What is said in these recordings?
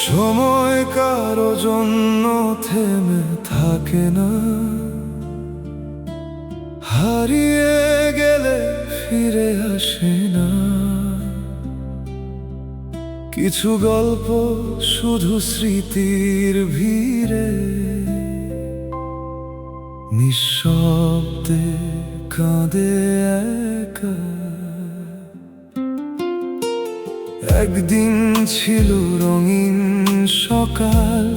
সময় কারো জন্য থেমে থাকে না, হারিয়ে গেলে ফিরে আসে না। কিছু গল্প শুধু স্মৃতির ভিড়ে নিঃশব্দে কাঁদে একা। একদিন ছিল রঙিন সকাল,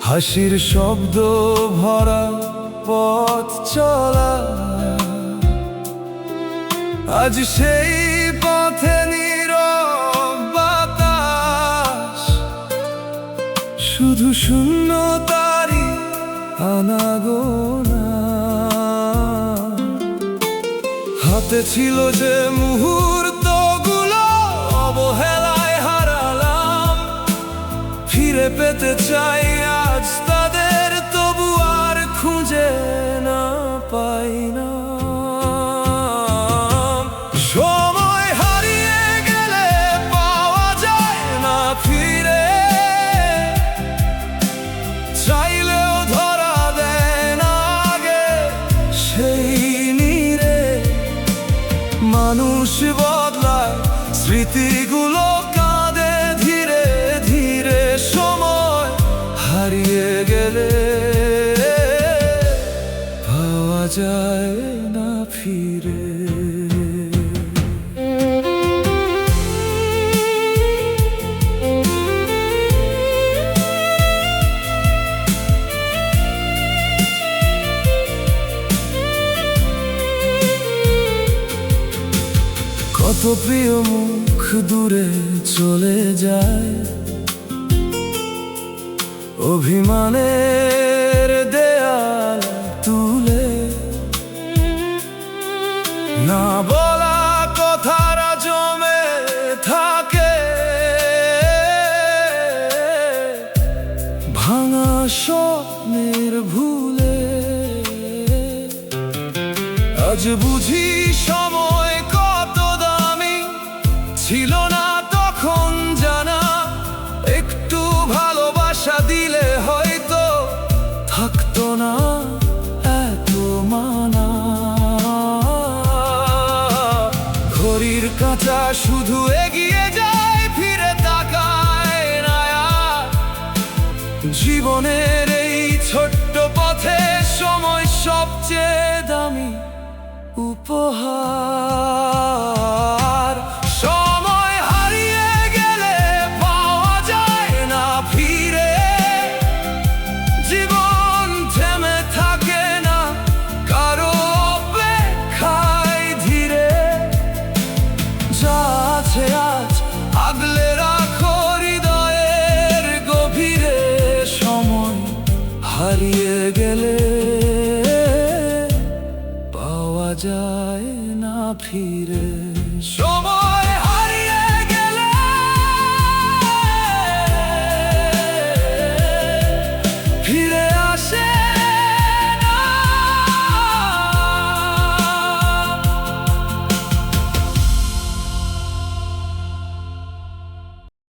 হাসির শব্দ ভরা পথ চলা। আজ সেই পথে নীরব বাতাস, শুধু শূন্যতারই আনাগোনা। হাতে ছিল যে মুহূর্তগুলো অবহেলায় হারালাম, ফিরে পেতে চাই আজ তাদের, তবু আর খুঁজে না পাই না। সময় হারিয়ে গেলে পাওয়া যায় না ফিরে, চাইলেও ধরা দেয় না আগে সেই নীড়ে। মানুষ বদলায়, স্মৃতিগুলো কাঁদে ধীরে ধীরে। সময় হারিয়ে গেলে পাওয়া যায় না ফিরে। কত প্রিয় মুখ দূরে চলে যায়, অভিমানের দেয়াল তুলে। না বলা কথারা জমে থাকে, ভাঙা স্বপ্নের ভুলে। আজ বুঝি সময় কত দামি ছিল না তখন জানা। একটু ভালোবাসা দিলে হয়তো থাকতো না এত মানা। ঘড়ির কাঁটা শুধু এগিয়ে যায়, ফিরে তাকায় না আর। জীবনের এই ছোট্ট পথে সময় সবচেয়ে দামি উপহার। সময় হারিয়ে গেলে পাওয়া যায় না ফিরে, জীবন থেমে থাকে না কারো অপেক্ষায় ধীরে। যা আছে আজ আগলে রাখো হৃদয়ের গভীরে। সময় হারিয়ে গেলে পাওয়া যায় না ফিরে। সময়